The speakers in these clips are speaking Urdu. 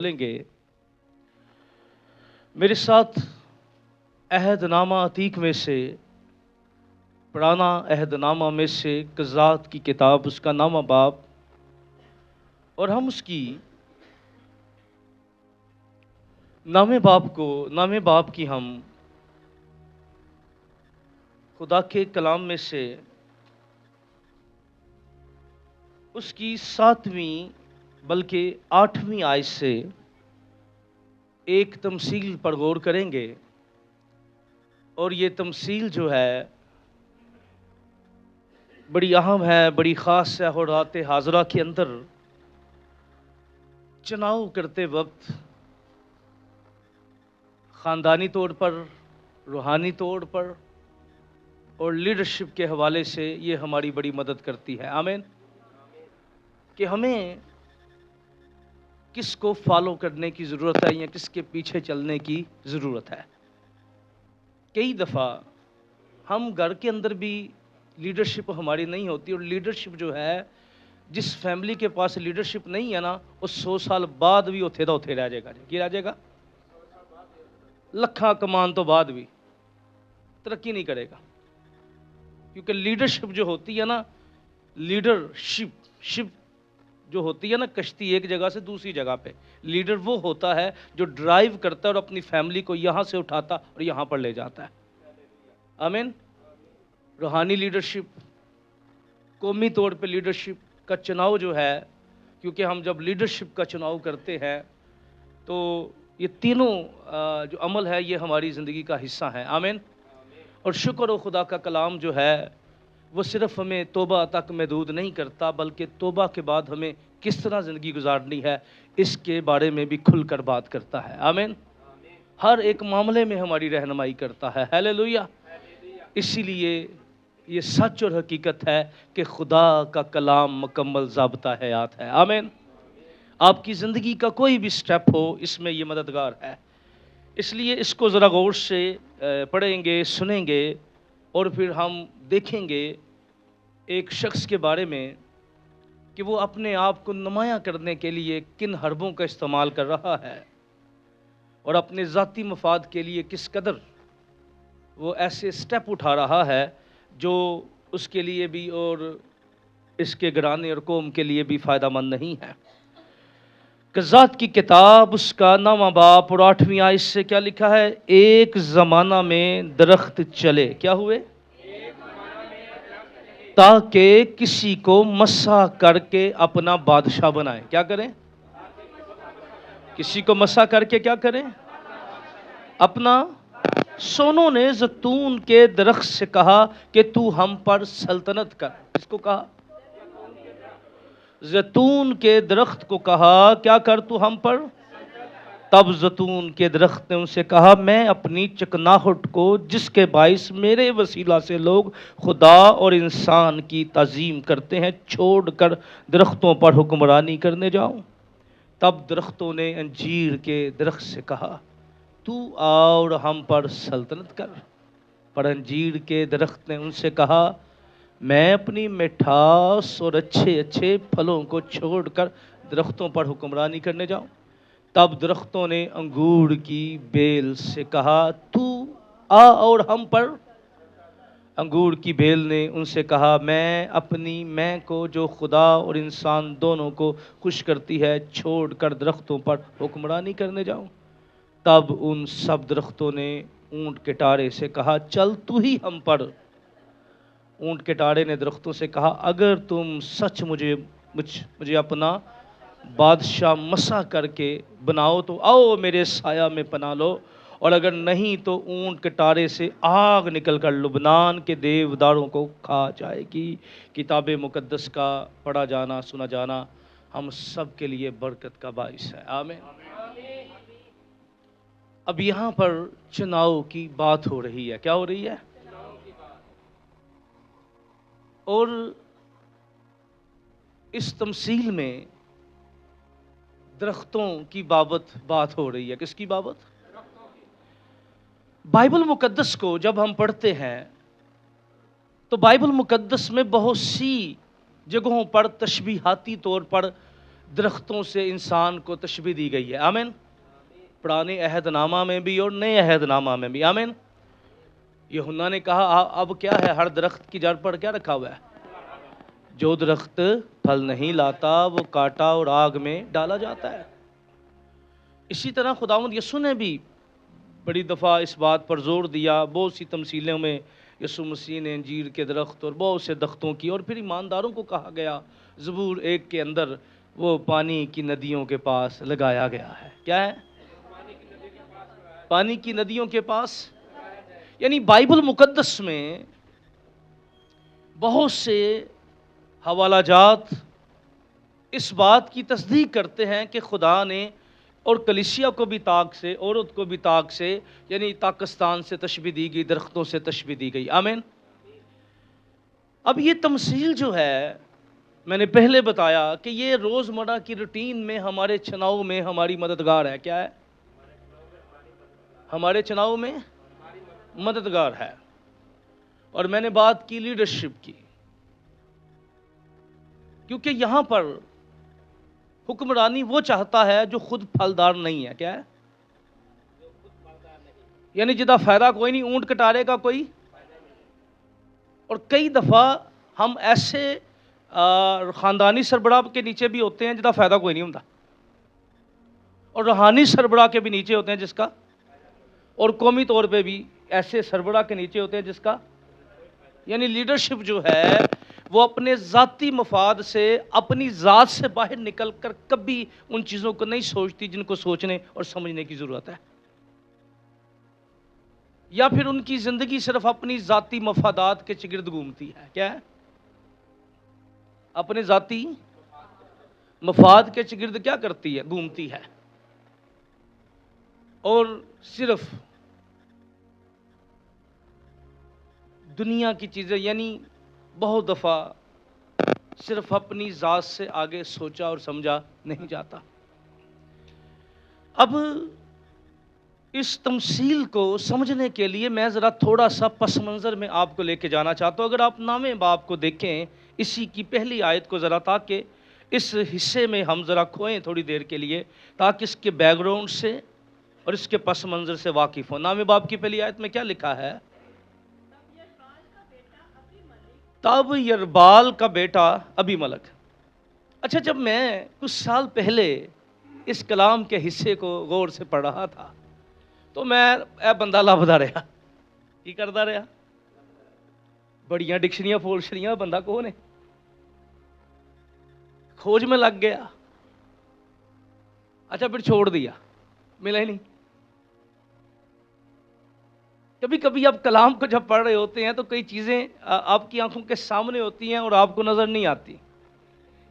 بولیں گے میرے ساتھ عہد نامہ عتیق میں سے پرانا عہد نامہ میں سے قضات کی کتاب اس کا نامہ باب اور ہم اس کی نامے باب کی ہم خدا کے کلام میں سے اس کی 7ویں بلکہ 8ویں آیت سے ایک تمثیل پر غور کریں گے، اور یہ تمثیل جو ہے بڑی اہم ہے، بڑی خاص ہے، اور رات حاضرہ کے اندر چناؤ کرتے وقت خاندانی طور پر، روحانی طور پر اور لیڈرشپ کے حوالے سے یہ ہماری بڑی مدد کرتی ہے۔ آمین۔ کہ ہمیں کس کو فالو کرنے کی ضرورت ہے یا کس کے پیچھے چلنے کی ضرورت ہے۔ کئی دفعہ ہم گھر کے اندر بھی لیڈرشپ ہماری نہیں ہوتی، اور لیڈرشپ جو ہے جس فیملی کے پاس لیڈرشپ نہیں ہے نا، وہ 100 سال بعد بھی اتھے دا اتھے رہ جائے گا۔ کی رہ جائے گا؟ لکھاں کمان تو بعد بھی ترقی نہیں کرے گا، کیونکہ لیڈرشپ جو ہوتی ہے نا، لیڈرشپ جو ہوتی ہے نا، کشتی ایک جگہ سے دوسری جگہ پہ، لیڈر وہ ہوتا ہے جو ڈرائیو کرتا ہے اور اپنی فیملی کو یہاں سے اٹھاتا اور یہاں پر لے جاتا ہے۔ آمین۔ روحانی لیڈرشپ، قومی طور پہ لیڈرشپ کا چناؤ جو ہے، کیونکہ ہم جب لیڈرشپ کا چناؤ کرتے ہیں تو یہ تینوں جو عمل ہے یہ ہماری زندگی کا حصہ ہے۔ آمین۔ اور شکر و خدا کا کلام جو ہے وہ صرف ہمیں توبہ تک محدود نہیں کرتا، بلکہ توبہ کے بعد ہمیں کس طرح زندگی گزارنی ہے اس کے بارے میں بھی کھل کر بات کرتا ہے۔ آمین۔ ہر ایک معاملے میں ہماری رہنمائی کرتا ہے۔ ہیلیلویا۔ اسی لیے یہ سچ اور حقیقت ہے کہ خدا کا کلام مکمل ضابطہ حیات ہے۔ آمین۔ آپ کی زندگی کا کوئی بھی سٹیپ ہو، اس میں یہ مددگار ہے۔ اس لیے اس کو ذرا غور سے پڑھیں گے، سنیں گے، اور پھر ہم دیکھیں گے ایک شخص کے بارے میں کہ وہ اپنے آپ کو نمایاں کرنے کے لیے کن حربوں کا استعمال کر رہا ہے، اور اپنے ذاتی مفاد کے لیے کس قدر وہ ایسے سٹیپ اٹھا رہا ہے جو اس کے لیے بھی اور اس کے گھرانے اور قوم کے لیے بھی فائدہ مند نہیں ہے۔ قضات کی کتاب اس کا 9واں باب اور 8ویں آیت سے کیا لکھا ہے؟ ایک زمانہ میں درخت چلے، کیا ہوئے؟ تاکہ کسی کو مسح کر کے اپنا بادشاہ بنائے۔ کیا کریں؟ کسی کو مسح کر کے کیا کریں؟ اپنا۔ سونوں نے زیتون کے درخت سے کہا کہ تو ہم پر سلطنت کر۔ کس کو کہا؟ زیتون کے درخت کو کہا کیا کر تو ہم پر؟ تب زیتون کے درخت نے ان سے کہا میں اپنی چکناہٹ کو جس کے باعث میرے وسیلہ سے لوگ خدا اور انسان کی تعظیم کرتے ہیں چھوڑ کر درختوں پر حکمرانی کرنے جاؤں۔ تب درختوں نے انجیر کے درخت سے کہا تو اور ہم پر سلطنت کر۔ پر انجیر کے درخت نے ان سے کہا میں اپنی مٹھاس اور اچھے اچھے پھلوں کو چھوڑ کر درختوں پر حکمرانی کرنے جاؤں۔ تب درختوں نے انگور کی بیل سے کہا تو آ اور ہم پر۔ انگور کی بیل نے ان سے کہا میں اپنی میں کو جو خدا اور انسان دونوں کو خوش کرتی ہے چھوڑ کر درختوں پر حکمرانی کرنے جاؤں۔ تب ان سب درختوں نے اونٹ کے ٹارے سے کہا چل تو ہی ہم پر۔ اونٹ کے ٹارے نے درختوں سے کہا اگر تم سچ مجھے اپنا بادشاہ مسح کر کے بناؤ تو آؤ میرے سایہ میں پناہ لو، اور اگر نہیں تو اونٹ کے ٹارے سے آگ نکل کر لبنان کے دیوداروں کو کھا جائے گی۔ کتاب مقدس کا پڑھا جانا سنا جانا ہم سب کے لیے برکت کا باعث ہے۔ آمین۔ اب یہاں پر چناؤ کی بات ہو رہی ہے۔ کیا ہو رہی ہے؟ اور اس تمثیل میں درختوں کی بابت بات ہو رہی ہے۔ کس کی بابت؟ بائبل مقدس کو جب ہم پڑھتے ہیں تو بائبل مقدس میں بہت سی جگہوں پر تشبیہاتی طور پر درختوں سے انسان کو تشبیہ دی گئی ہے. آمین. پرانے عہد نامہ میں بھی اور نئے عہد نامہ میں بھی. آمین. یوحنا نے کہا اب کیا ہے، ہر درخت کی جڑ پر کیا رکھا ہوا ہے؟ جو درخت پھل نہیں لاتا وہ کاٹا اور آگ میں ڈالا جاتا ہے. اسی طرح خداوند یسوع نے بھی بڑی دفعہ اس بات پر زور دیا. بہت سی تمثیلوں میں یسوع مسیح نے انجیر کے درخت اور بہت سے درختوں کی، اور پھر ایمانداروں کو کہا گیا زبور 1 کے اندر وہ پانی کی ندیوں کے پاس لگایا گیا ہے. کیا ہے؟ پانی کی ندیوں کے پاس. یعنی بائبل مقدس میں بہت سے حوالہ جات اس بات کی تصدیق کرتے ہیں کہ خدا نے اور کلیسیا کو بھی طاق سے، عورت کو بھی طاق سے، یعنی طاقستان سے تشبیہ دی گئی، درختوں سے تشبیہ دی گئی. آمین. اب یہ تمثیل جو ہے میں نے پہلے بتایا کہ یہ روزمرہ کی روٹین میں ہمارے چناؤ میں ہماری مددگار ہے. کیا ہے؟ ہمارے چناؤ میں مددگار ہے. اور میں نے بات کی لیڈرشپ کی، کیونکہ یہاں پر حکمرانی وہ چاہتا ہے جو خود پھلدار نہیں ہے. کیا ہے؟ یعنی جدا فائدہ کوئی نہیں، اونٹ کٹارے کا کوئی. اور کئی دفعہ ہم ایسے خاندانی سربراہ کے نیچے بھی ہوتے ہیں جدا فائدہ کوئی نہیں ہوتا، اور روحانی سربراہ کے بھی نیچے ہوتے ہیں جس کا، اور قومی طور پہ بھی ایسے سربراہ کے نیچے ہوتے ہیں جس کا. یعنی لیڈرشپ جو ہے وہ اپنے ذاتی مفاد سے، اپنی ذات سے باہر نکل کر کبھی ان چیزوں کو نہیں سوچتی جن کو سوچنے اور سمجھنے کی ضرورت ہے، یا پھر ان کی زندگی صرف اپنی ذاتی مفادات کے چگرد گھومتی ہے. کیا ہے؟ اپنے ذاتی مفاد کے چگرد کیا کرتی ہے؟ گھومتی ہے. اور صرف دنیا کی چیزیں، یعنی بہت دفعہ صرف اپنی ذات سے آگے سوچا اور سمجھا نہیں جاتا. اب اس تمثیل کو سمجھنے کے لیے میں ذرا تھوڑا سا پس منظر میں آپ کو لے کے جانا چاہتا ہوں. اگر آپ نامے باب کو دیکھیں، اسی کی پہلی آیت کو ذرا، تاکہ اس حصے میں ہم ذرا کھوئیں تھوڑی دیر کے لیے، تاکہ اس کے بیک گراؤنڈ سے اور اس کے پس منظر سے واقف ہوں. نامے باب کی پہلی آیت میں کیا لکھا ہے؟ تب یربال کا بیٹا ابی ملک. اچھا، جب میں کچھ سال پہلے اس کلام کے حصے کو غور سے پڑھ رہا تھا تو میں اے بندہ لبدا رہا. کی کردا رہا؟ بڑیاں ڈکشنریاں فول چھڑیاں، بندہ کون ہے؟ کھوج میں لگ گیا. اچھا، پھر چھوڑ دیا، ملا ہی نہیں. کبھی کبھی آپ کلام کو جب پڑھ رہے ہوتے ہیں تو کئی چیزیں آپ کی آنکھوں کے سامنے ہوتی ہیں اور آپ کو نظر نہیں آتی.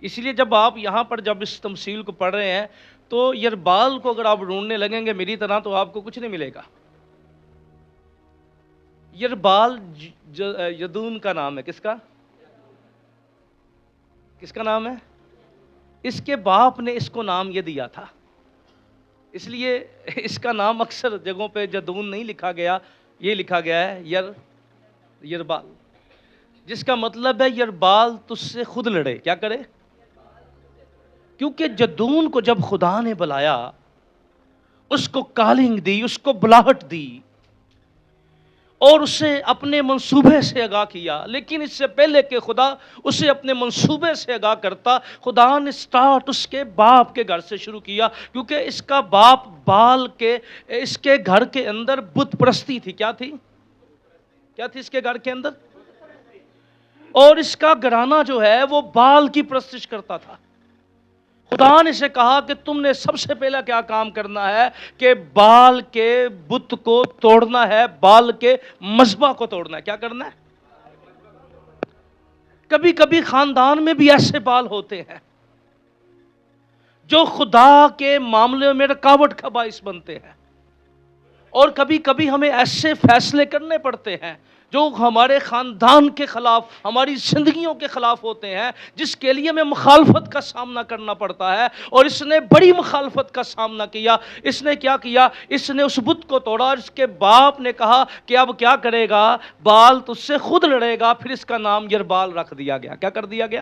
اس لیے جب آپ یہاں پر جب اس تمثیل کو پڑھ رہے ہیں تو یربال کو اگر آپ ڈھونڈنے لگیں گے میری طرح تو آپ کو کچھ نہیں ملے گا. یربال یدون کا نام ہے. کس کا؟ کس کا نام ہے؟ اس کے باپ نے اس کو نام یہ دیا تھا، اس لیے اس کا نام اکثر جگہوں پہ جدون نہیں لکھا گیا، یہ لکھا گیا ہے یربال، جس کا مطلب ہے یربال تجھ سے خود لڑے. کیا کرے؟ کیونکہ جدون کو جب خدا نے بلایا، اس کو کالنگ دی، اس کو بلاہٹ دی اور اسے اپنے منصوبے سے آگاہ کیا. لیکن اس سے پہلے کہ خدا اسے اپنے منصوبے سے آگاہ کرتا، خدا نے سٹارٹ اس کے باپ کے گھر سے شروع کیا، کیونکہ اس کا باپ بال کے، اس کے گھر کے اندر بت پرستی تھی. کیا تھی؟ کیا تھی اس کے گھر کے اندر؟ اور اس کا گھرانہ جو ہے وہ بال کی پرستش کرتا تھا. خدا نے اسے کہا کہ تم نے سب سے پہلا کیا کام کرنا ہے کہ بال کے بت کو توڑنا ہے، بال کے مذبح کو توڑنا ہے. کیا کرنا ہے؟ کبھی کبھی خاندان میں بھی ایسے بال ہوتے ہیں جو خدا کے معاملے میں رکاوٹ کا باعث بنتے ہیں، اور کبھی کبھی ہمیں ایسے فیصلے کرنے پڑتے ہیں جو ہمارے خاندان کے خلاف، ہماری زندگیوں کے خلاف ہوتے ہیں، جس کے لیے ہمیں مخالفت کا سامنا کرنا پڑتا ہے. اور اس نے بڑی مخالفت کا سامنا کیا. اس نے کیا کیا؟ اس نے اس بت کو توڑا، اور اس کے باپ نے کہا کہ اب کیا کرے گا؟ بال تجھ سے خود لڑے گا. پھر اس کا نام یربال رکھ دیا گیا. کیا کر دیا گیا؟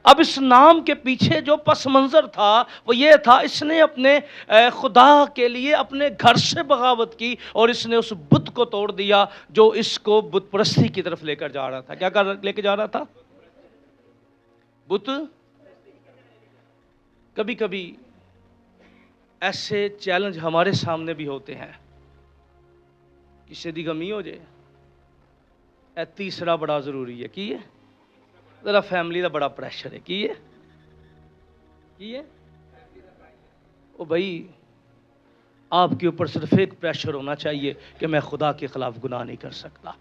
اب اس نام کے پیچھے جو پس منظر تھا وہ یہ تھا، اس نے اپنے خدا کے لیے اپنے گھر سے بغاوت کی اور اس نے اس بت کو توڑ دیا جو اس کو بت پرستی کی طرف لے کر جا رہا تھا۔ کیا لے کے جا رہا تھا؟ بت۔ کبھی کبھی ایسے چیلنج ہمارے سامنے بھی ہوتے ہیں، کسی دی غمی ہو جائے۔ اے تیسرا بڑا ضروری ہے، کی ہے ذرا فیملی دا بڑا پریشر ہے، کی ہے او بھائی، آپ کے اوپر صرف ایک پریشر ہونا چاہیے کہ میں خدا کے خلاف گناہ نہیں کر سکتا۔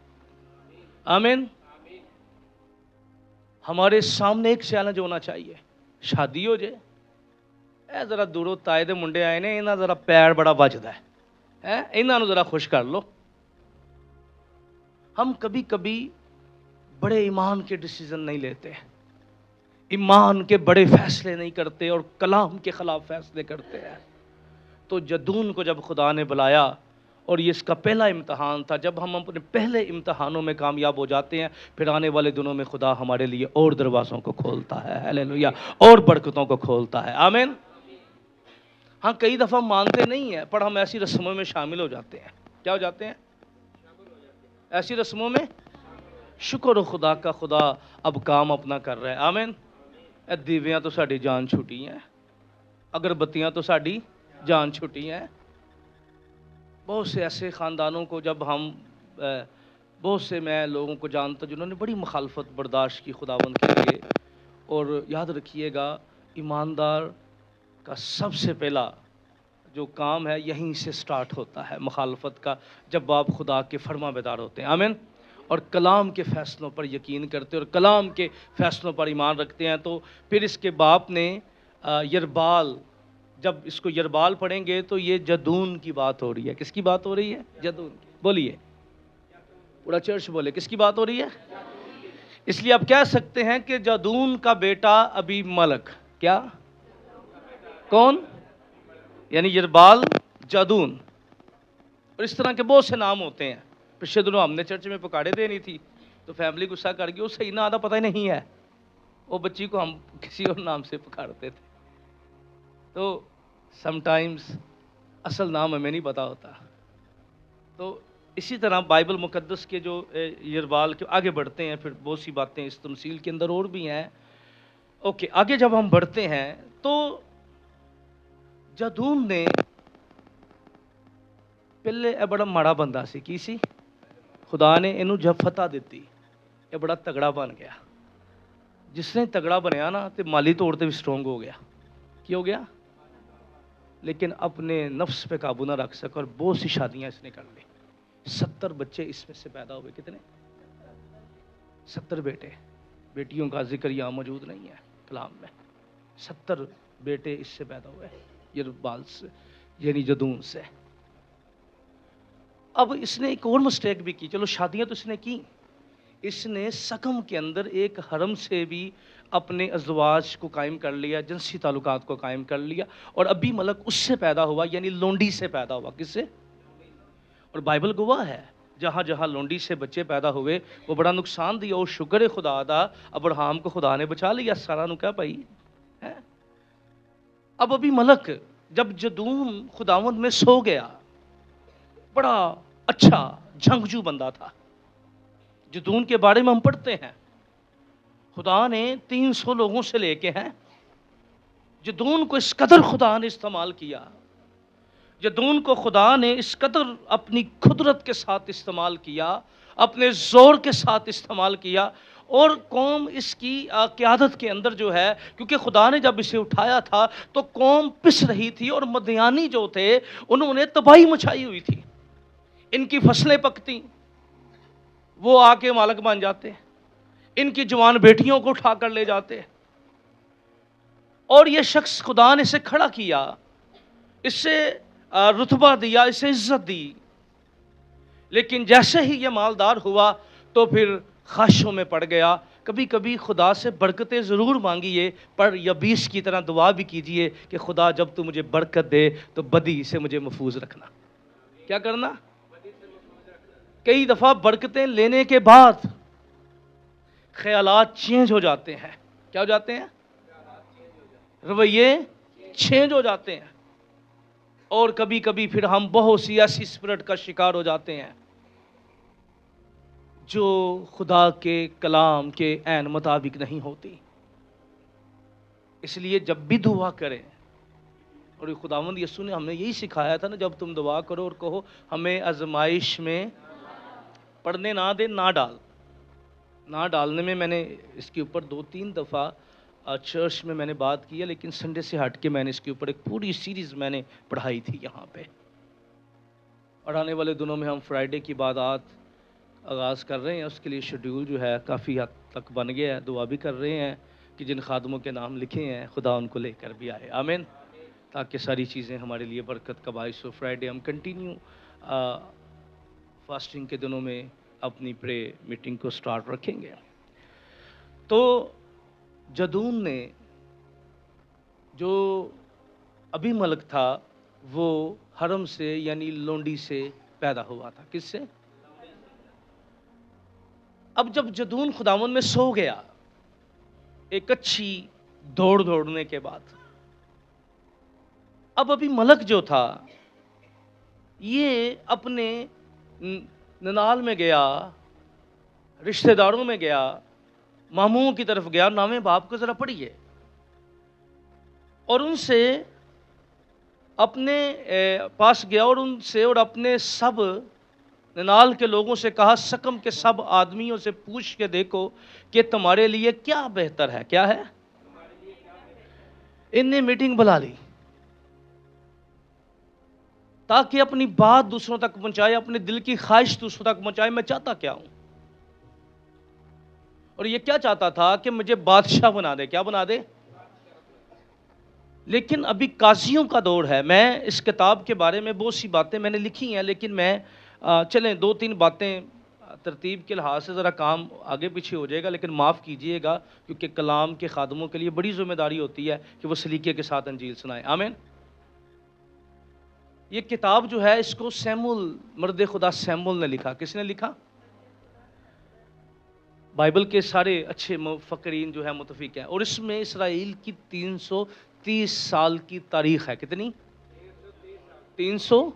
آمین۔ ہمارے سامنے ایک چیلنج ہونا چاہیے، شادی ہو جائے، اے ذرا دوروں تائے دے منڈے آئے نے، انہاں ذرا پیر بڑا بجدا ہے، انہاں نو ذرا خوش کر لو۔ ہم کبھی کبھی بڑے ایمان کے ڈیسیژن نہیں لیتے، ایمان کے بڑے فیصلے نہیں کرتے اور کلام کے خلاف فیصلے کرتے ہیں۔ تو جدون کو جب خدا نے بلایا، اور یہ اس کا پہلا امتحان تھا، جب ہم اپنے پہلے امتحانوں میں کامیاب ہو جاتے ہیں، پھر آنے والے دنوں میں خدا ہمارے لیے اور دروازوں کو کھولتا ہے، ہیلیلویہ، اور برکتوں کو کھولتا ہے۔ آمین۔ ہاں کئی دفعہ مانتے نہیں ہیں، پر ہم ایسی رسموں میں شامل ہو جاتے ہیں۔ کیا ہو جاتے ہیں؟ ایسی رسموں میں شکر و خدا کا، خدا اب کام اپنا کر رہا ہے۔ آمین۔ اے دیویاں تو ساڑی جان چھٹی ہیں، اگربتیاں تو ساڑی جان چھٹی ہیں۔ بہت سے ایسے خاندانوں کو جب ہم بہت سے میں لوگوں کو جانتا جنہوں نے بڑی مخالفت برداشت کی خداوند کے لیے، اور یاد رکھیے گا ایماندار کا سب سے پہلا جو کام ہے یہیں سے سٹارٹ ہوتا ہے مخالفت کا، جب آپ خدا کے فرما بیدار ہوتے ہیں۔ آمین۔ اور کلام کے فیصلوں پر یقین کرتے اور کلام کے فیصلوں پر ایمان رکھتے ہیں، تو پھر اس کے باپ نے یربال، جب اس کو یربال پڑھیں گے تو یہ جدون کی بات ہو رہی ہے۔ کس کی بات ہو رہی ہے؟ جدون کی۔ بولیے، پورا چرچ بولے، کس کی بات ہو رہی ہے؟ اس لیے آپ کہہ سکتے ہیں کہ جدون کا بیٹا ابی ملک، کیا؟ کون؟ یعنی یربال، جدون، اور اس طرح کے بہت سے نام ہوتے ہیں۔ پچھلے دنوں ہم نے چرچ میں پکاڑے دینی تھی تو فیملی غصہ کر گئی، وہ صحیح نہ آدھا پتہ ہی نہیں ہے، وہ بچی کو ہم کسی اور نام سے پکارتے تھے، تو سم ٹائمز اصل نام ہمیں نہیں پتا ہوتا۔ تو اسی طرح بائبل مقدس کے جو یربال کے آگے بڑھتے ہیں، پھر بہت سی باتیں اس تمثیل کے اندر اور بھی ہیں۔ اوکے، آگے جب ہم بڑھتے ہیں تو جدون نے پہلے بڑا ماڑا بندہ سی، کی سی؟ خدا نے انہوں جب فتح دیتی، یہ بڑا تگڑا بن گیا۔ جس نے تگڑا بنیا نا تو مالی طور پہ بھی سٹرونگ ہو گیا۔ کی ہو گیا؟ لیکن اپنے نفس پہ قابو نہ رکھ سکا اور بہت سی شادیاں اس نے کر لی۔ 70 بچے اس میں سے پیدا ہوئے۔ کتنے؟ 70 بیٹے۔ بیٹیوں کا ذکر یہاں موجود نہیں ہے کلام میں۔ 70 بیٹے اس سے پیدا ہوئے، یربال سے، یعنی جدون سے۔ اب اس نے ایک اور مسٹیک بھی کی، چلو شادیاں تو اس نے کی، اس نے سکم کے اندر ایک حرم سے بھی اپنے ازواج کو قائم کر لیا، جنسی تعلقات کو قائم کر لیا، اور ابی ملک اس سے پیدا ہوا، یعنی لونڈی سے پیدا ہوا۔ کس سے؟ اور بائبل گواہ ہے، جہاں جہاں لونڈی سے بچے پیدا ہوئے وہ بڑا نقصان دیا، اور شکر خدا دا ابراہم کو خدا نے بچا لیا، سارا نو کیا پائی ہے۔ اب ابی ملک جب جدون خداوند میں سو گیا، بڑا اچھا جنگجو بندہ تھا۔ جدون کے بارے میں ہم پڑھتے ہیں، خدا نے 300 لوگوں سے لے کے ہیں، جدون کو اس قدر خدا نے استعمال کیا، جدون کو خدا نے اس قدر اپنی قدرت کے ساتھ استعمال کیا، اپنے زور کے ساتھ استعمال کیا، اور قوم اس کی قیادت کے اندر جو ہے، کیونکہ خدا نے جب اسے اٹھایا تھا تو قوم پس رہی تھی، اور مدیانی جو تھے انہوں نے تباہی مچائی ہوئی تھی، ان کی فصلیں پکتی، وہ آ کے مالک بن جاتے، ان کی جوان بیٹیوں کو اٹھا کر لے جاتے، اور یہ شخص خدا نے اسے کھڑا کیا، اس سے رتبہ دیا، اسے عزت دی، لیکن جیسے ہی یہ مالدار ہوا تو پھر خواہشوں میں پڑ گیا۔ کبھی کبھی خدا سے برکتیں ضرور مانگیے، پر یبیس کی طرح دعا بھی کیجئے کہ خدا جب تو مجھے برکت دے تو بدی سے مجھے محفوظ رکھنا۔ کیا کرنا؟ کئی دفعہ برکتیں لینے کے بعد خیالات چینج ہو جاتے ہیں، کیا ہو جاتے ہیں؟ رویے چینج ہو جاتے ہیں، اور کبھی کبھی پھر ہم بہت سی ایسی اسپرٹ کا شکار ہو جاتے ہیں جو خدا کے کلام کے عین مطابق نہیں ہوتی۔ اس لیے جب بھی دعا کریں، اور یہ خداوند یسوع نے ہمیں یہی سکھایا تھا نا، جب تم دعا کرو اور کہو ہمیں آزمائش میں پڑھنے نہ دے، نہ ڈالنے میں، میں نے اس کے اوپر 2-3 دفعہ چرچ میں نے بات کی ہے، لیکن سنڈے سے ہٹ کے میں نے اس کے اوپر ایک پوری سیریز میں نے پڑھائی تھی یہاں پہ، اور آنے والے دنوں میں ہم فرائیڈے کی عبادات آغاز کر رہے ہیں۔ اس کے لیے شیڈیول جو ہے کافی حد تک بن گیا ہے، دعا بھی کر رہے ہیں کہ جن خادموں کے نام لکھے ہیں خدا ان کو لے کر بھی آئے، آمین، تاکہ ساری چیزیں ہمارے لیے برکت کا باعث ہو۔ فرائیڈے ہم کنٹینیو فاسٹنگ کے دنوں میں اپنی پرے میٹنگ کو سٹارٹ رکھیں گے۔ تو جدون نے جو ابھی ملک تھا وہ حرم سے یعنی لونڈی سے پیدا ہوا تھا۔ کس سے؟ اب جب جدون خداوند میں سو گیا ایک اچھی دوڑنے کے بعد، اب ابھی ملک جو تھا یہ اپنے ننال میں گیا، رشتہ داروں میں گیا، ماموں کی طرف گیا، نام باپ کو ذرا پڑھیے، اور ان سے اپنے پاس گیا اور ان سے اور اپنے سب ننال کے لوگوں سے کہا، سکم کے سب آدمیوں سے پوچھ کے دیکھو کہ تمہارے لیے کیا بہتر ہے۔ کیا ہے؟ ان نے میٹنگ بلا لی تاکہ اپنی بات دوسروں تک پہنچائے، اپنے دل کی خواہش دوسروں تک پہنچائے، میں چاہتا کیا ہوں۔ اور یہ کیا چاہتا تھا کہ مجھے بادشاہ بنا دے۔ کیا بنا دے؟ لیکن ابھی قاضیوں کا دور ہے۔ میں اس کتاب کے بارے میں بہت سی باتیں میں نے لکھی ہیں، لیکن میں چلیں 2-3 باتیں ترتیب کے لحاظ سے ذرا کام آگے پیچھے ہو جائے گا، لیکن معاف کیجئے گا، کیونکہ کلام کے خادموں کے لیے بڑی ذمہ داری ہوتی ہے کہ وہ سلیقے کے ساتھ انجیل سنائیں، آمین۔ یہ کتاب جو ہے اس کو سیمول، مرد خدا سیمول نے لکھا۔ کس نے لکھا؟ بائبل کے سارے اچھے مفکرین جو ہے متفق ہیں، اور اس میں اسرائیل کی 330 سال کی تاریخ ہے۔ کتنی؟ 300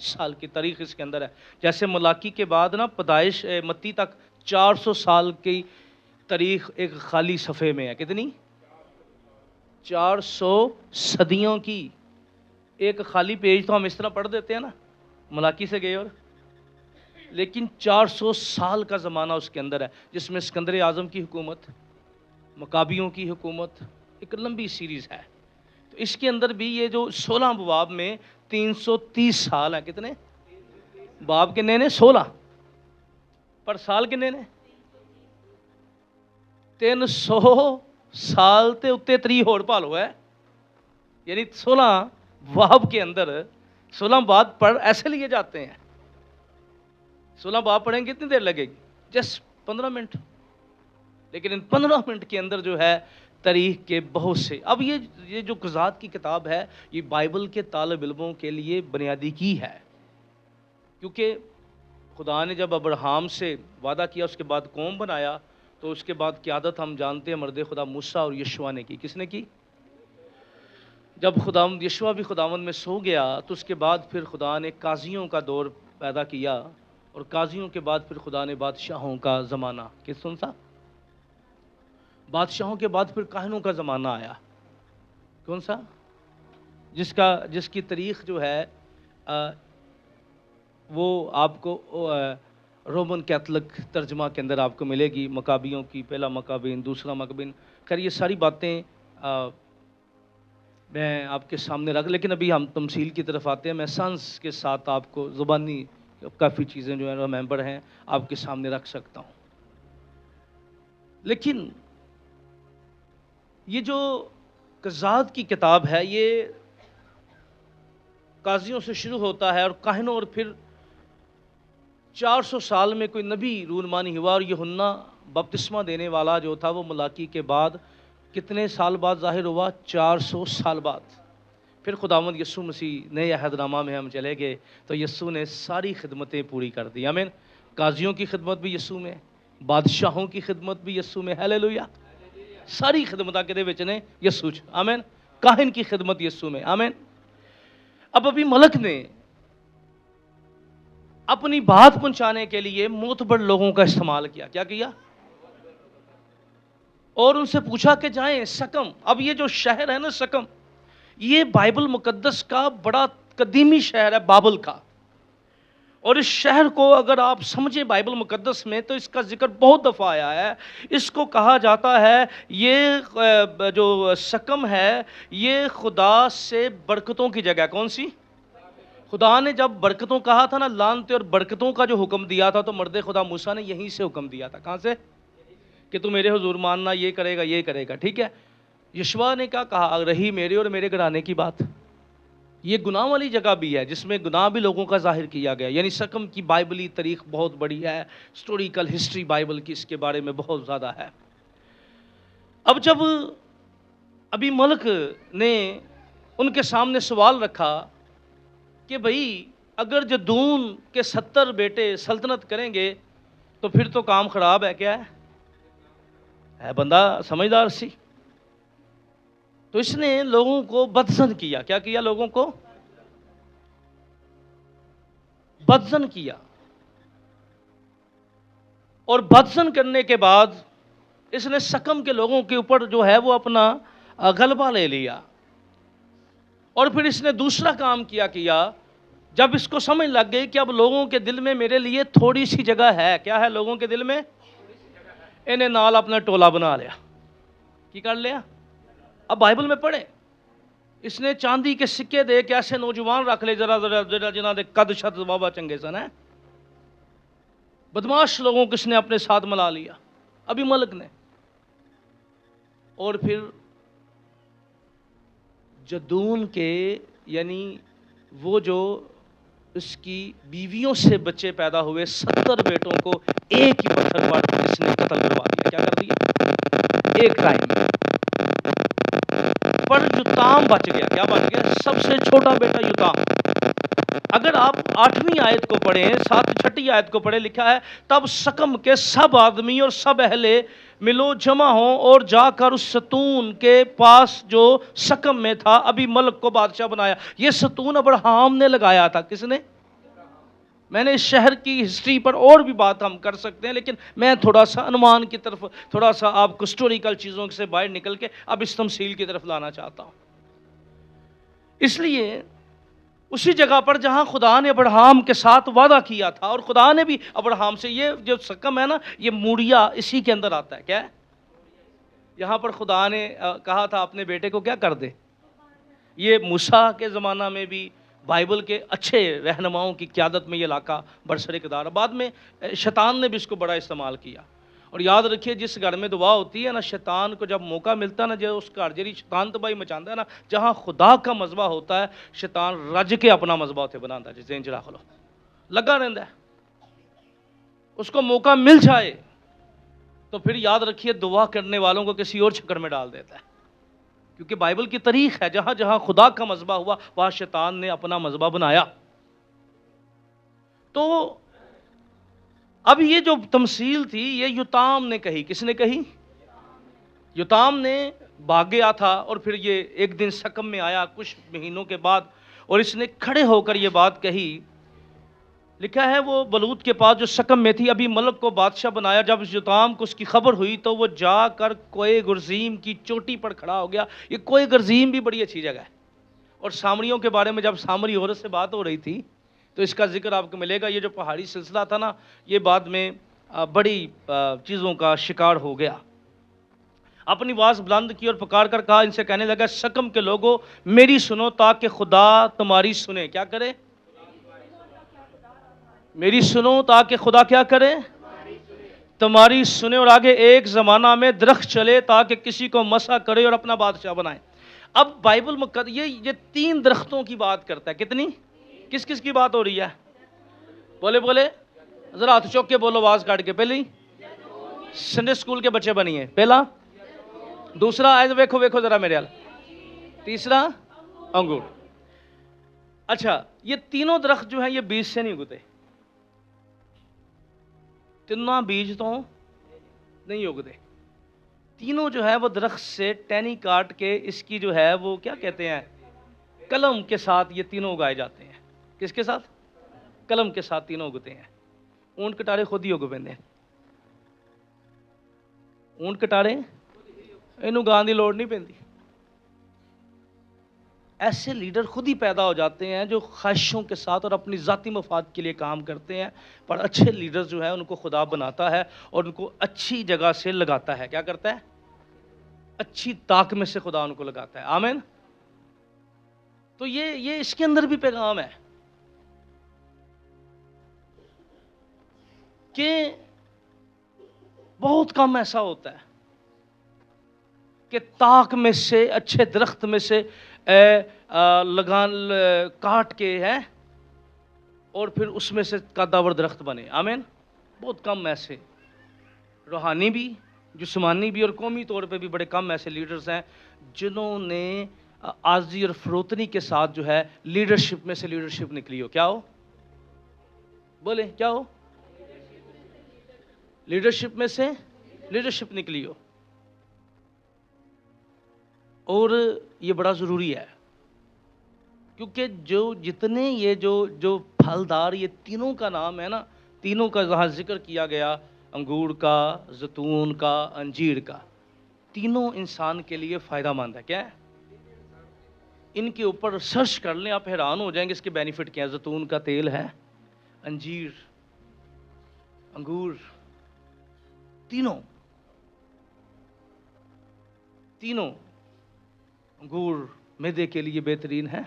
سال کی تاریخ اس کے اندر ہے۔ جیسے ملاکی کے بعد نا پیدائش متی تک 400 سال کی تاریخ ایک خالی صفحے میں ہے۔ کتنی؟ 400 صدیوں کی ایک خالی پیج تو ہم اس طرح پڑھ دیتے ہیں نا، ملاکی سے گئے، اور لیکن 400 سال کا زمانہ اس کے اندر ہے، جس میں اسکندر اعظم کی حکومت، مکابیوں کی حکومت، ایک لمبی سیریز ہے۔ تو اس کے اندر بھی یہ جو 16 باب میں 330 سال ہیں۔ کتنے باب کے نے 16 پر سال کے نے 300 سال تے اتے 3 اور پالو ہے، یعنی 16 باب کے اندر 16 باب پڑھ ایسے لیے جاتے ہیں۔ 16 باب پڑھیں گے کتنی دیر لگے گی؟ جسٹ 15 منٹ، لیکن ان 15 منٹ کے اندر جو ہے تاریخ کے بہت سے، اب یہ جو قضات کی کتاب ہے یہ بائبل کے طالب علموں کے لیے بنیادی کی ہے، کیونکہ خدا نے جب ابراہیم سے وعدہ کیا، اس کے بعد قوم بنایا، تو اس کے بعد قیادت ہم جانتے ہیں مرد خدا موسیٰ اور یشوع نے کی۔ کس نے کی؟ جب خداوند یشوع بھی خداوند میں سو گیا تو اس کے بعد پھر خدا نے قاضیوں کا دور پیدا کیا، اور قاضیوں کے بعد پھر خدا نے بادشاہوں کا زمانہ، کس سن سا؟ بادشاہوں کے بعد پھر کاہنوں کا زمانہ آیا۔ کون سا؟ جس کی تاریخ جو ہے وہ آپ کو رومن کیتھولک ترجمہ کے اندر آپ کو ملے گی، مکابیوں کی، پہلا مکابین، دوسرا مکابین۔ خیر یہ ساری باتیں میں آپ کے سامنے رکھ، لیکن ابھی ہم تمثیل کی طرف آتے ہیں۔ میں سائنس کے ساتھ آپ کو زبانی کافی چیزیں جو ہیں ریممبر ہیں آپ کے سامنے رکھ سکتا ہوں، لیکن یہ جو قضات کی کتاب ہے یہ قاضیوں سے شروع ہوتا ہے اور کاہنوں، اور پھر 400 سال میں کوئی نبی رونما نہیں ہوا، اور یوحنا بپتسمہ دینے والا جو تھا وہ ملاکی کے بعد کتنے سال بعد ظاہر ہوا؟ 400 سال بعد۔ پھر خداوند یسوع مسیح نئے عہد نامہ میں ہم چلے گئے تو یسوع نے ساری خدمتیں پوری کر دی، آمین۔ قاضیوں کی خدمت بھی یسوع میں، بادشاہوں کی خدمت بھی یسوع میں، ہیلیلویا۔ ساری خدمتاں کدے وچ نے؟ یسوع چ. آمین. کاہن کی خدمت یسوع میں. آمین. اب ابھی ملک نے اپنی بات پہنچانے کے لیے معتبر لوگوں کا استعمال کیا. کیا کیا؟ اور ان سے پوچھا کہ جائیں سکم. اب یہ جو شہر ہے نا سکم، یہ بائبل مقدس کا بڑا قدیمی شہر ہے، بابل کا. اور اس شہر کو اگر آپ سمجھیں بائبل مقدس میں تو اس کا ذکر بہت دفعہ آیا ہے. اس کو کہا جاتا ہے یہ جو سکم ہے یہ خدا سے برکتوں کی جگہ. کون سی؟ خدا نے جب برکتوں کہا تھا نا، لعنتیں اور برکتوں کا جو حکم دیا تھا تو مرد خدا موسیٰ نے یہیں سے حکم دیا تھا. کہاں سے؟ کہ تو میرے حضور ماننا، یہ کرے گا یہ کرے گا. ٹھیک ہے. یشوع نے کیا کہا؟ رہی میرے اور میرے گھرانے کی بات. یہ گناہ والی جگہ بھی ہے جس میں گناہ بھی لوگوں کا ظاہر کیا گیا. یعنی سکم کی بائبلی تاریخ بہت بڑی ہے، ہسٹوریکل ہسٹری بائبل کی اس کے بارے میں بہت زیادہ ہے. اب جب ابھی ملک نے ان کے سامنے سوال رکھا کہ بھئی اگر جدون کے 70 بیٹے سلطنت کریں گے تو پھر تو کام خراب ہے. کیا ہے بندہ سمجھدار سی. تو اس نے لوگوں کو بدظن کیا. کیا کیا؟ لوگوں کو بدظن کیا. اور بدظن کرنے کے بعد اس نے سکم کے لوگوں کے اوپر جو ہے وہ اپنا غلبہ لے لیا. اور پھر اس نے دوسرا کام کیا جب اس کو سمجھ لگ گئی کہ اب لوگوں کے دل میں میرے لیے تھوڑی سی جگہ ہے. کیا ہے لوگوں کے دل میں؟ انہیں نال اپنا ٹولہ بنا لیا. کی کر لیا؟ اب بائبل میں پڑھیں، اس نے چاندی کے سکے دے کے ایسے نوجوان رکھ لے ذرا جنہاں دے قد شد بابا چنگے سن. ہے بدماش لوگوں کو اس نے اپنے ساتھ ملا لیا ابھی ملک نے. اور پھر جدون کے یعنی وہ جو اس کی بیویوں سے بچے پیدا ہوئے 70 بیٹوں کو ایک ہی پتھر پر اس نے قتل کروا دیا. کیا کر دیا؟ ایک ٹائم میں. پر یوتام بچ گیا. کیا بچ گیا؟ سب سے چھوٹا بیٹا یوتام. اگر آپ 8ویں آیت کو پڑھیں، 6 آیت کو پڑھیں، لکھا ہے تب سکم کے سب آدمی اور سب اہلِ ملو جمع ہوں اور جا کر اس ستون کے پاس جو سکم میں تھا ابھی ملک کو بادشاہ بنایا. یہ ستون ابراہیم نے لگایا تھا. کس نے؟ میں نے اس شہر کی ہسٹری پر اور بھی بات ہم کر سکتے ہیں، لیکن میں تھوڑا سا انمان کی طرف، تھوڑا سا آپ کو ہسٹوریکل چیزوں سے باہر نکل کے اب اس تمثیل کی طرف لانا چاہتا ہوں. اس لیے اسی جگہ پر جہاں خدا نے ابراہیم کے ساتھ وعدہ کیا تھا، اور خدا نے بھی ابراہیم سے، یہ جو سکم ہے نا یہ موڑیا اسی کے اندر آتا ہے. کیا ہے؟ یہاں پر خدا نے کہا تھا اپنے بیٹے کو کیا کر دے. یہ موسیٰ کے زمانہ میں بھی بائبل کے اچھے رہنماؤں کی قیادت میں یہ علاقہ برسر اقتدار. بعد میں شیطان نے بھی اس کو بڑا استعمال کیا. اور یاد رکھیے جس گھر میں دعا ہوتی ہے نا، شیطان کو جب موقع ملتا ہے نا، جو اس گھر جی شیطان تباہی مچاتا ہے نا، جہاں خدا کا مذبح ہوتا ہے شیطان رج کے اپنا مذبح اتنے بناتا ہے. جس دن لو لگا رہتا ہے، اس کو موقع مل جائے تو پھر یاد رکھیے دعا کرنے والوں کو کسی اور چکر میں ڈال دیتا ہے. کیونکہ بائبل کی تاریخ ہے جہاں جہاں خدا کا مذبح ہوا وہاں شیطان نے اپنا مذبح بنایا. تو اب یہ جو تمثیل تھی یہ یوتام نے کہی. کس نے کہی؟ یوتام نے بھاگ گیا تھا اور پھر یہ ایک دن سکم میں آیا کچھ مہینوں کے بعد، اور اس نے کھڑے ہو کر یہ بات کہی. لکھا ہے وہ بلوت کے پاس جو سکم میں تھی ابھی ملک کو بادشاہ بنایا. جب یوتام کو اس کی خبر ہوئی تو وہ جا کر کوئے گرزیم کی چوٹی پر کھڑا ہو گیا. یہ کوئے گرزیم بھی بڑی اچھی جگہ ہے. اور سامریوں کے بارے میں جب سامری عورت سے بات ہو رہی تھی تو اس کا ذکر آپ کو ملے گا. یہ جو پہاڑی سلسلہ تھا نا یہ بعد میں بڑی چیزوں کا شکار ہو گیا. اپنی آواز بلند کی اور پکار کر کہا، ان سے کہنے لگا سکم کے لوگوں میری سنو تاکہ خدا تمہاری سنے. کیا کرے؟ میری سنو تاکہ خدا کیا کرے؟ تمہاری سنے. اور آگے ایک زمانہ میں درخت چلے تاکہ کسی کو مسا کرے اور اپنا بادشاہ بنائے. اب بائبل مقدس یہ 3 درختوں کی بات کرتا ہے. کتنی؟ کس کس کی بات ہو رہی ہے؟ بولے ذرا ہاتھ چوک کے بولو آواز کاٹ کے. پہلی سنڈے اسکول کے بچے بنیے. پہلا، دوسرا ویکھو ذرا میرے حال، تیسرا انگور. اچھا یہ تینوں درخت جو ہیں یہ بیج سے نہیں اگتے. تینوں بیج تو نہیں اگتے. تینوں جو ہے وہ درخت سے ٹہنی کاٹ کے اس کی جو ہے وہ کیا کہتے ہیں، قلم کے ساتھ یہ تینوں اگائے جاتے ہیں. کس کے ساتھ؟ قلم کے ساتھ تینوں اگتے ہیں. اونٹ کٹارے خود ہی اگ پیندے. اونٹ کٹارے اینوں گان دی لوڑ نہیں پیندی. ایسے لیڈر خود ہی پیدا ہو جاتے ہیں جو خواہشوں کے ساتھ اور اپنی ذاتی مفاد کے لیے کام کرتے ہیں، پر اچھے لیڈر جو ہے ان کو خدا بناتا ہے اور ان کو اچھی جگہ سے لگاتا ہے. کیا کرتا ہے؟ اچھی طاق میں سے خدا ان کو لگاتا ہے. آمین. تو یہ اس کے اندر بھی پیغام ہے کہ بہت کم ایسا ہوتا ہے کہ طاق میں سے، اچھے درخت میں سے لگان کاٹ کے ہے اور پھر اس میں سے قداور درخت بنے. آمین. بہت کم ایسے، روحانی بھی، جسمانی بھی اور قومی طور پہ بھی بڑے کم ایسے لیڈرز ہیں جنہوں نے عاجزی اور فروتنی کے ساتھ جو ہے لیڈرشپ میں سے لیڈرشپ نکلی ہو. کیا ہو؟ بولے کیا ہو؟ لیڈرشپ میں سے لیڈرشپ نکلی ہو. اور یہ بڑا ضروری ہے کیونکہ جتنے یہ جو پھلدار، یہ تینوں کا نام ہے نا، تینوں کا جہاں ذکر کیا گیا، انگور کا، زیتون کا، انجیر کا، تینوں انسان کے لیے فائدہ مند ہے. کیا ہے؟ ان کے اوپر سرچ کر لیں، آپ حیران ہو جائیں گے اس کے بینیفٹ کیا ہے. زیتون کا تیل ہے، انجیر، انگور، تینوں انگور معدے کے لیے بہترین ہے،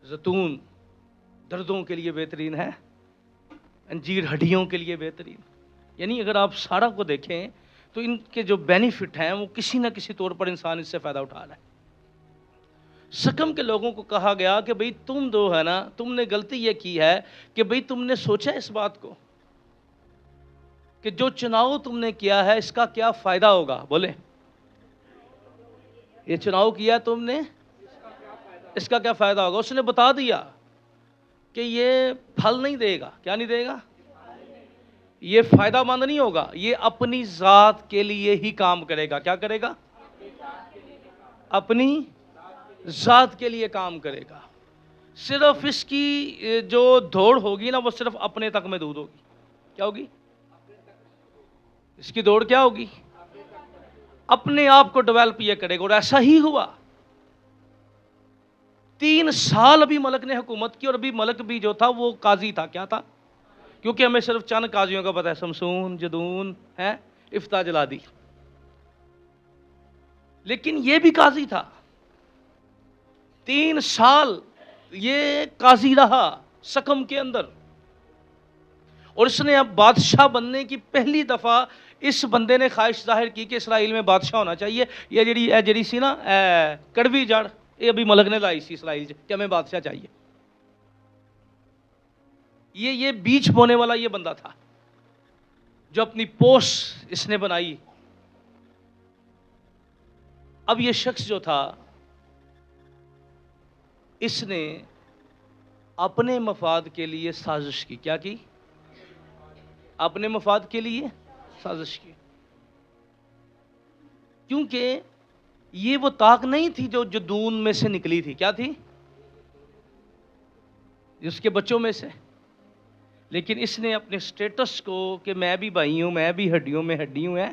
زیتون دردوں کے لیے بہترین ہے، انجیر ہڈیوں کے لیے بہترین. یعنی اگر آپ سارا کو دیکھیں تو ان کے جو بینیفٹ ہیں وہ کسی نہ کسی طور پر انسان اس سے فائدہ اٹھا رہا ہے. سکم کے لوگوں کو کہا گیا کہ بھئی تم دو ہے نا، تم نے غلطی یہ کی ہے کہ بھئی تم نے سوچا اس بات کو کہ جو چناؤ تم نے کیا ہے اس کا کیا فائدہ ہوگا. بولے یہ چناؤ کیا تم نے، اس کا کیا فائدہ ہوگا. اس نے بتا دیا کہ یہ پھل نہیں دے گا. کیا نہیں دے گا؟ یہ فائدہ مند نہیں ہوگا، یہ اپنی ذات کے لیے ہی کام کرے گا. کیا کرے گا؟ اپنی ذات کے لیے کام کرے گا. صرف اس کی جو دوڑ ہوگی نا وہ صرف اپنے تک محدود ہوگی. کیا ہوگی؟ اس کی دوڑ کیا ہوگی؟ اپنے آپ کو ڈیولپ یہ کرے گا. اور ایسا ہی ہوا. 3 سال ابھی ملک نے حکومت کی اور ابھی ملک بھی جو تھا وہ قاضی تھا. کیا تھا؟ کیونکہ ہمیں صرف چند قاضیوں کا پتہ ہے، سمسون، جدون ہے، افتح جلادی. لیکن یہ بھی قاضی تھا. 3 سال یہ قاضی رہا سکم کے اندر، اور اس نے اب بادشاہ بننے کی پہلی دفعہ اس بندے نے خواہش ظاہر کی کہ اسرائیل میں بادشاہ ہونا چاہیے. یہ جڑی سی نا کڑوی جڑ، یہ ابھی ملک نے لائی سی اسرائیل کہ ہمیں بادشاہ چاہیے. یہ بیچ بونے والا یہ بندہ تھا جو اپنی پوسٹ اس نے بنائی. اب یہ شخص جو تھا اس نے اپنے مفاد کے لیے سازش کی. کیا کی؟ اپنے مفاد کے لیے سازش کی. کیونکہ یہ وہ طاق نہیں تھی جو جدون میں سے نکلی تھی. کیا تھی؟ اس کے بچوں میں سے. لیکن اس نے اپنے سٹیٹس کو کہ میں بھی بھائی ہوں، میں بھی ہڈیوں میں ہڈی ہوں ہے،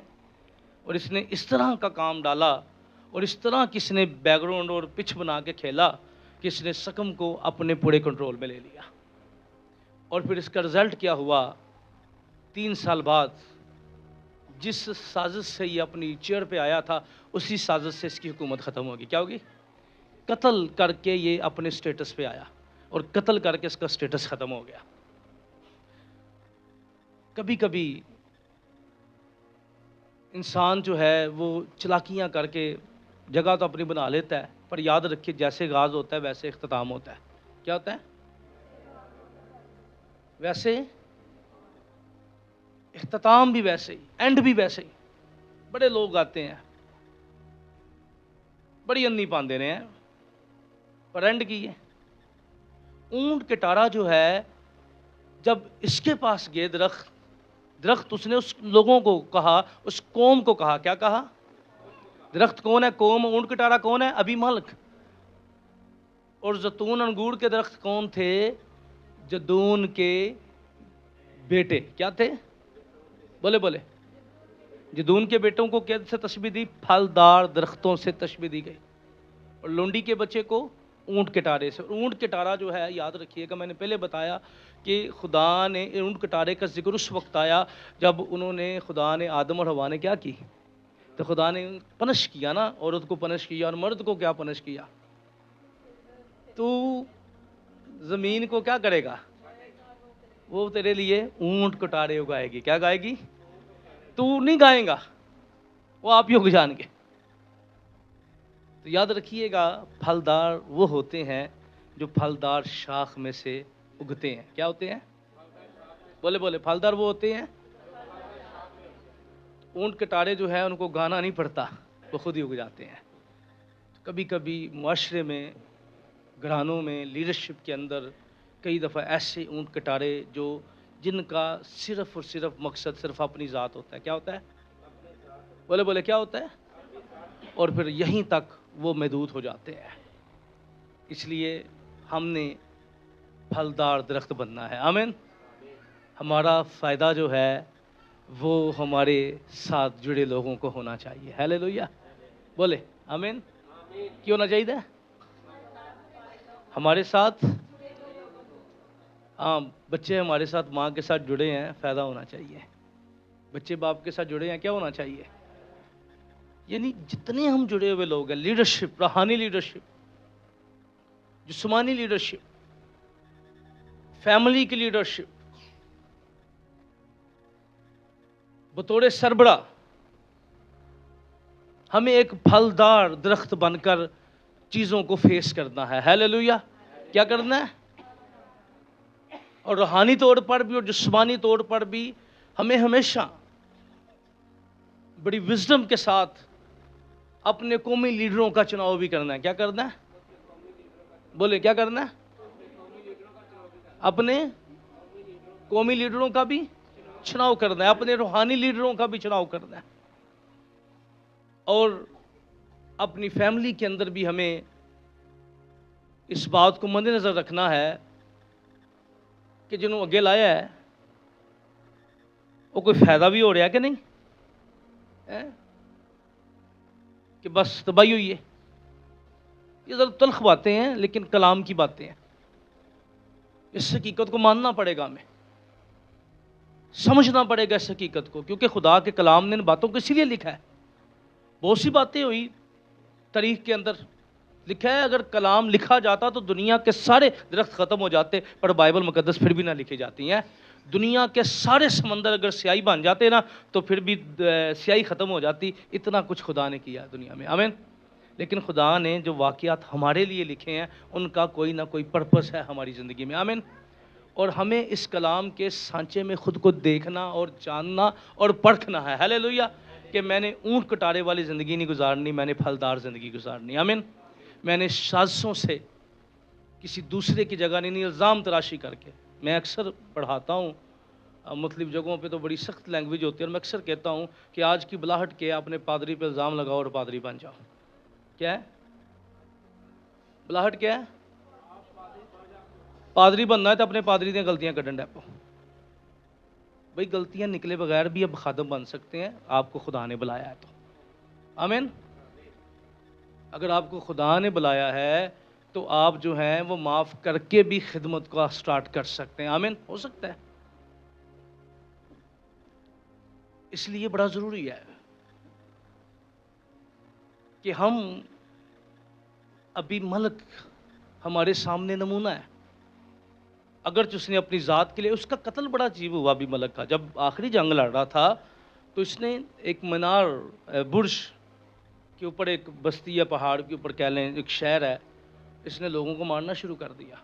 اور اس نے اس طرح کا کام ڈالا اور اس طرح کس نے بیک گراؤنڈ اور پچ بنا کے کھیلا کہ اس نے سکم کو اپنے پورے کنٹرول میں لے لیا. اور پھر اس کا رزلٹ کیا ہوا؟ 3 سال بعد جس سازش سے یہ اپنی چیئر پہ آیا تھا اسی سازش سے اس کی حکومت ختم ہوگی. کیا ہوگی؟ قتل کر کے یہ اپنے سٹیٹس پہ آیا اور قتل کر کے اس کا سٹیٹس ختم ہو گیا. کبھی کبھی انسان جو ہے وہ چلاکیاں کر کے جگہ تو اپنی بنا لیتا ہے، پر یاد رکھیے جیسے آغاز ہوتا ہے ویسے اختتام ہوتا ہے. کیا ہوتا ہے؟ ویسے اختتام بھی ویسے ہی، اینڈ بھی ویسے ہی. بڑے لوگ آتے ہیں، بڑی انی پاندے رہے ہیں، پر اینڈ کی ہے. اونٹ کٹارا جو ہے جب اس کے پاس گئے درخت درخت اس نے اس لوگوں کو کہا، اس قوم کو کہا، کیا کہا؟ درخت کون ہے؟ قوم. اونٹ کٹارا کون ہے؟ ابی ملک. اور زیتون انگور کے درخت کون تھے؟ جدون کے بیٹے. کیا تھے؟ بولے بولے. جدون کے بیٹوں کو کیا سے تشبیہ دی؟ پھلدار درختوں سے تشبیہ دی گئی. اور لونڈی کے بچے کو اونٹ کٹارے سے. اونٹ کٹارا جو ہے یاد رکھیے گا، میں نے پہلے بتایا کہ خدا نے اونٹ کٹارے کا ذکر اس وقت آیا جب خدا نے آدم اور حوا نے کیا کی؟ تو خدا نے پنش کیا نا، عورت کو پنش کیا. اور مرد کو کیا پنش کیا؟ تو زمین کو کیا کرے گا؟ وہ تیرے لیے اونٹ کٹارے اگائے گی. کیا گائے گی؟ تو نہیں گائیں گا، وہ آپ ہی جان گے. تو یاد رکھیے گا، پھلدار وہ ہوتے ہیں جو پھلدار شاخ میں سے اگتے ہیں. کیا ہوتے ہیں؟ بولے بولے. پھلدار وہ ہوتے ہیں. اونٹ کٹارے جو ہیں ان کو گانا نہیں پڑتا، وہ خود ہی اگ جاتے ہیں. کبھی کبھی معاشرے میں، گھرانوں میں، لیڈرشپ کے اندر کئی دفعہ ایسے اونٹ کٹارے جن کا صرف اور صرف مقصد صرف اپنی ذات ہوتا ہے. کیا ہوتا ہے؟ بولے بولے. کیا ہوتا ہے؟ اور پھر یہیں تک وہ محدود ہو جاتے ہیں. اس لیے ہم نے پھلدار درخت بننا ہے. آمین. ہمارا فائدہ جو ہے وہ ہمارے ساتھ جڑے لوگوں کو ہونا چاہیے. ہیلیلویا. بولے آمین. کیوں ہونا چاہیے؟ ہمارے ساتھ. ہاں، بچے ہمارے ساتھ ماں کے ساتھ جڑے ہیں، فائدہ ہونا چاہیے. بچے باپ کے ساتھ جڑے ہیں، کیا ہونا چاہیے؟ یعنی جتنے ہم جڑے ہوئے لوگ ہیں، لیڈرشپ، روحانی لیڈرشپ، جسمانی لیڈرشپ، فیملی کی لیڈرشپ، بطور سربراہ ہمیں ایک پھلدار درخت بن کر چیزوں کو فیس کرنا ہے. ہیلیلویا. کیا کرنا ہے؟ اور روحانی طور پر بھی اور جسمانی طور پر بھی ہمیں ہمیشہ بڑی وزڈم کے ساتھ اپنے قومی لیڈروں کا چناؤ بھی کرنا ہے. کیا کرنا ہے؟ بولے. کیا کرنا ہے؟ اپنے قومی لیڈروں کا بھی چناؤ کرنا ہے، اپنے روحانی لیڈروں کا بھی چناؤ کرنا ہے. اور اپنی فیملی کے اندر بھی ہمیں اس بات کو مد نظر رکھنا ہے کہ جنہوں اگے لایا ہے وہ کوئی فائدہ بھی ہو رہا ہے کہ نہیں، کہ بس تباہی ہوئی ہے. یہ ذرا تلخ باتیں ہیں لیکن کلام کی باتیں ہیں. اس حقیقت کو ماننا پڑے گا، ہمیں سمجھنا پڑے گا اس حقیقت کو، کیونکہ خدا کے کلام نے ان باتوں کو اسی لیے لکھا ہے. بہت سی باتیں ہوئی تاریخ کے اندر، لکھا ہے اگر کلام لکھا جاتا تو دنیا کے سارے درخت ختم ہو جاتے، پر بائبل مقدس پھر بھی نہ لکھی جاتی ہیں. دنیا کے سارے سمندر اگر سیاہی بن جاتے نا تو پھر بھی سیاہی ختم ہو جاتی. اتنا کچھ خدا نے کیا دنیا میں. آمین. لیکن خدا نے جو واقعات ہمارے لیے لکھے ہیں ان کا کوئی نہ کوئی پرپس ہے ہماری زندگی میں. آمین. اور ہمیں اس کلام کے سانچے میں خود کو دیکھنا اور جاننا اور پرکھنا ہے. ہیلیلویا. کہ میں نے اونٹ کٹارے والی زندگی نہیں گزارنی، میں نے پھلدار زندگی گزارنی. آمین. میں نے سازشوں سے کسی دوسرے کی جگہ نہیں الزام تراشی کر کے. میں اکثر پڑھاتا ہوں مختلف جگہوں پہ، تو بڑی سخت لینگویج ہوتی ہے، اور میں اکثر کہتا ہوں کہ آج کی بلاہٹ کے اپنے پادری پہ الزام لگاؤ اور پادری بن جاؤ. کیا ہے بلاہٹ؟ کیا ہے؟ پادری بننا ہے تو اپنے پادری دیا غلطیاں کڈن ڈیپو. بھائی غلطیاں نکلے بغیر بھی اب خادم بن سکتے ہیں، آپ کو خدا نے بلایا ہے تو. آمین. اگر آپ کو خدا نے بلایا ہے تو آپ جو ہیں وہ معاف کر کے بھی خدمت کو سٹارٹ کر سکتے ہیں. آمین. ہو سکتا ہے. اس لیے بڑا ضروری ہے کہ ہم ابھی ملک ہمارے سامنے نمونہ ہے. اگرچہ اس نے اپنی ذات کے لیے، اس کا قتل بڑا عجیب ہوا ابھی ملک کا. جب آخری جنگ لڑ رہا تھا تو اس نے ایک مینار، برج کے اوپر، ایک بستی یا پہاڑ کے اوپر کہہ لیں، ایک شہر ہے، اس نے لوگوں کو مارنا شروع کر دیا.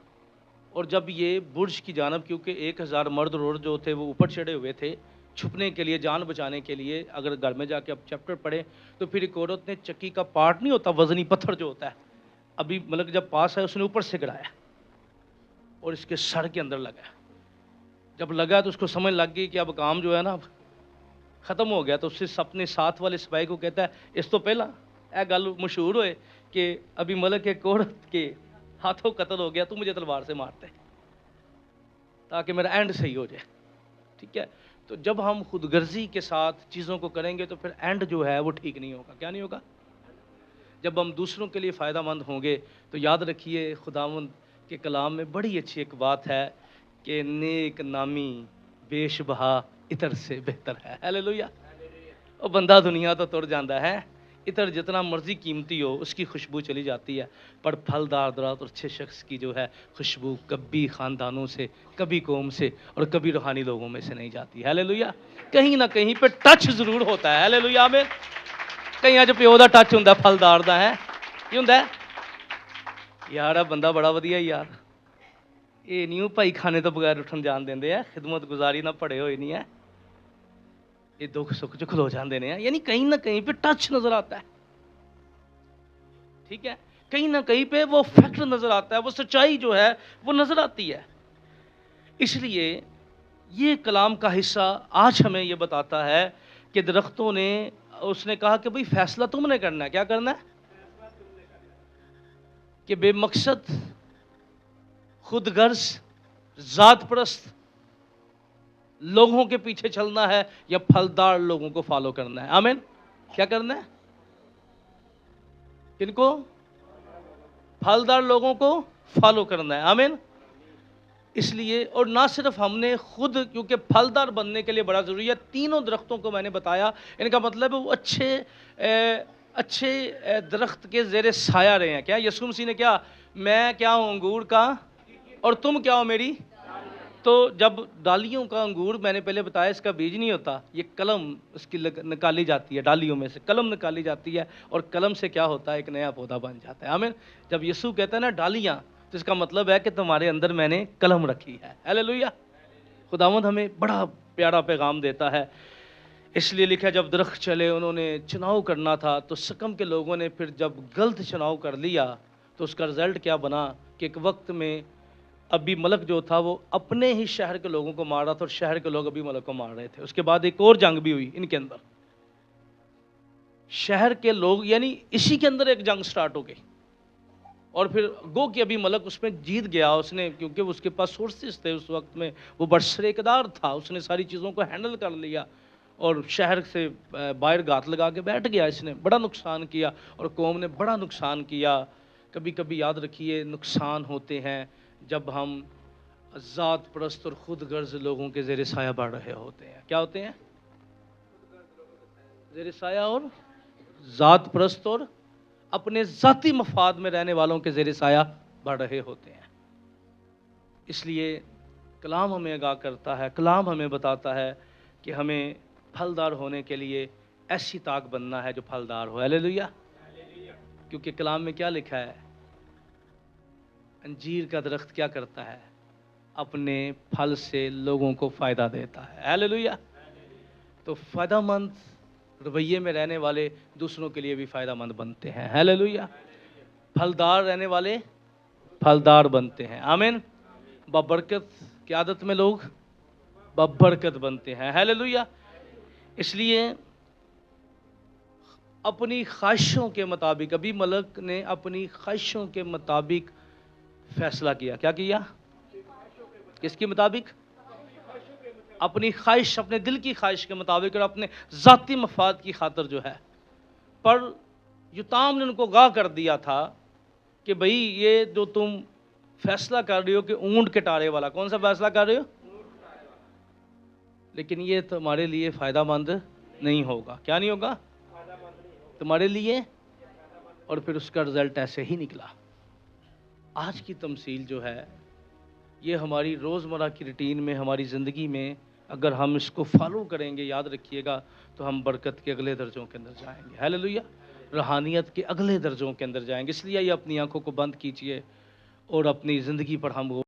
اور جب یہ برج کی جانب، کیونکہ 1000 مرد اور جو تھے وہ اوپر چڑھے ہوئے تھے چھپنے کے لیے، جان بچانے کے لیے. اگر گھر میں جا کے اب چیپٹر پڑھیں تو پھر ایک عورت نے چکی کا پارٹ نہیں ہوتا، وزنی پتھر جو ہوتا ہے، ابھی ملک جب پاس ہے اس نے اوپر سے گرایا اور اس کے سر کے اندر لگا. جب لگا تو اس کو سمجھ لگ گئی کہ اب کام جو ہے نا اب ختم ہو گیا، تو اس سے اپنے ساتھ والے سپاہی کو کہتا ہے اس تو پہلا اے گل مشہور ہوئے کہ ابھی ملک ایک عورت کے ہاتھوں قتل ہو گیا، تو مجھے تلوار سے مارتے تاکہ میرا اینڈ صحیح ہو جائے. ٹھیک ہے، تو جب ہم خود غرضی کے ساتھ چیزوں کو کریں گے تو پھر اینڈ جو ہے وہ ٹھیک نہیں ہوگا. کیا نہیں ہوگا؟ جب ہم دوسروں کے لیے فائدہ مند ہوں گے تو یاد رکھیے خداوند کے کلام میں بڑی اچھی ایک بات ہے کہ نیک نامی بیش بہا عطر سے بہتر ہے. ہیلیلویا. وہ بندہ دنیا تو تر جاندہ ہے، عطر جتنا مرضی قیمتی ہو اس کی خوشبو چلی جاتی ہے، پر پھلدار درخت اور اچھے شخص کی جو ہے خوشبو کبھی خاندانوں سے، کبھی قوم سے اور کبھی روحانی لوگوں میں سے نہیں جاتی. ہیلیلویا. کہیں نہ کہیں پہ ٹچ ضرور ہوتا ہے. ہیلیلویا. میں کہیں اج پیو دا ٹچ ہوندا ہے، پھلدار دا ہے کی ہوندا ہے یار آ بندہ بڑا ودیا یار، یہ نہیں بھائی کھانے تو بغیر اٹھن جان دیندے ہیں، خدمت گزاری نہ پڑے ہوئے نہیں ہے، یہ دکھ سکھ چ کھلو جاندے نے. یعنی کہیں نہ کہیں پہ ٹچ نظر آتا ہے. ٹھیک ہے، کہیں نہ کہیں پہ وہ فیکٹ نظر آتا ہے، وہ سچائی جو ہے وہ نظر آتی ہے. اس لیے یہ کلام کا حصہ آج ہمیں یہ بتاتا ہے کہ درختوں نے، اس نے کہا کہ بھئی فیصلہ تم نے کرنا ہے. کیا کرنا ہے؟ کہ بے مقصد، خود غرض، ذات پرست لوگوں کے پیچھے چلنا ہے یا پھلدار لوگوں کو فالو کرنا ہے. آمین. کیا کرنا ہے؟ کن کو؟ پھلدار لوگوں کو فالو کرنا ہے. آمین. اس لیے، اور نہ صرف ہم نے خود، کیونکہ پھلدار بننے کے لیے بڑا ضروری ہے. تینوں درختوں کو میں نے بتایا، ان کا مطلب ہے وہ اچھے درخت کے زیر سایہ رہے ہیں. کیا یسوع مسیح نے کیا؟ میں کیا ہوں انگور کا اور تم کیا ہو میری. تو جب ڈالیوں کا انگور میں نے پہلے بتایا اس کا بیج نہیں ہوتا، یہ کلم اس کی نکالی جاتی ہے، ڈالیوں میں سے کلم نکالی جاتی ہے اور کلم سے کیا ہوتا ہے؟ ایک نیا پودا بن جاتا ہے. آمین. جب یسوع کہتا ہے نا ڈالیاں، تو اس کا مطلب ہے کہ تمہارے اندر میں نے کلم رکھی ہے. ہیلیلویا. خداوند ہمیں بڑا پیارا پیغام دیتا ہے. اس لیے لکھا جب درخت چلے انہوں نے چناؤ کرنا تھا، تو سکم کے لوگوں نے پھر جب غلط چناؤ کر لیا تو اس کا رزلٹ کیا بنا کہ ایک وقت میں ابی ملک جو تھا وہ اپنے ہی شہر کے لوگوں کو مار رہا تھا اور شہر کے لوگ ابی ملک کو مار رہے تھے. اس کے بعد ایک اور جنگ بھی ہوئی ان کے اندر، شہر کے لوگ، یعنی اسی کے اندر ایک جنگ سٹارٹ ہو گئی. اور پھر گو کہ ابھی ملک اس میں جیت گیا، اس نے، کیونکہ اس کے پاس سورسز تھے اس وقت میں، وہ برسر اقتدار تھا، اس نے ساری چیزوں کو ہینڈل کر لیا اور شہر سے باہر گھات لگا کے بیٹھ گیا. اس نے بڑا نقصان کیا اور قوم نے بڑا نقصان کیا. کبھی کبھی یاد رکھیے نقصان ہوتے ہیں جب ہم ذات پرست اور خود غرض لوگوں کے زیر سایہ بڑھ رہے ہوتے ہیں. کیا ہوتے ہیں؟ زیر سایہ اور ذات پرست اور اپنے ذاتی مفاد میں رہنے والوں کے زیر سایہ بڑھ رہے ہوتے ہیں. اس لیے کلام ہمیں آگاہ کرتا ہے، کلام ہمیں بتاتا ہے کہ ہمیں پھلدار ہونے کے لیے ایسی طاق بننا ہے جو پھلدار ہو. ہیلیلویا. کیونکہ کلام میں کیا لکھا ہے؟ انجیر کا درخت کیا کرتا ہے؟ اپنے پھل سے لوگوں کو فائدہ دیتا ہے. ہیلیلویا. تو فائدہ مند رویے میں رہنے والے دوسروں کے لیے بھی فائدہ مند بنتے ہیں. ہیلیلویا. پھلدار رہنے والے پھلدار بنتے ہیں. آمین. بابرکت کی عادت میں لوگ بابرکت بنتے ہیں. ہیلیلویا. اس لیے اپنی خواہشوں کے مطابق ابھی ملک نے اپنی خواہشوں کے مطابق فیصلہ کیا. کیا کیا؟ کس کے مطابق؟ اپنی خواہش، اپنے دل کی خواہش کے مطابق اور اپنے ذاتی مفاد کی خاطر جو ہے. پر یوتام نے ان کو آگاہ کر دیا تھا کہ بھئی یہ جو تم فیصلہ کر رہے ہو کہ اونٹ کٹارے والا، کون سا فیصلہ کر رہے ہو؟ لیکن یہ تمہارے لیے فائدہ مند نہیں ہوگا. کیا نہیں ہوگا؟ تمہارے لیے. اور پھر اس کا رزلٹ ایسے ہی نکلا. آج کی تمثیل جو ہے یہ ہماری روزمرہ کی روٹین میں، ہماری زندگی میں اگر ہم اس کو فالو کریں گے، یاد رکھیے گا، تو ہم برکت کے اگلے درجوں کے اندر جائیں گے. ہیلیلویا. روحانیت کے اگلے درجوں کے اندر جائیں گے. اس لیے یہ اپنی آنکھوں کو بند کیجئے اور اپنی زندگی پر ہم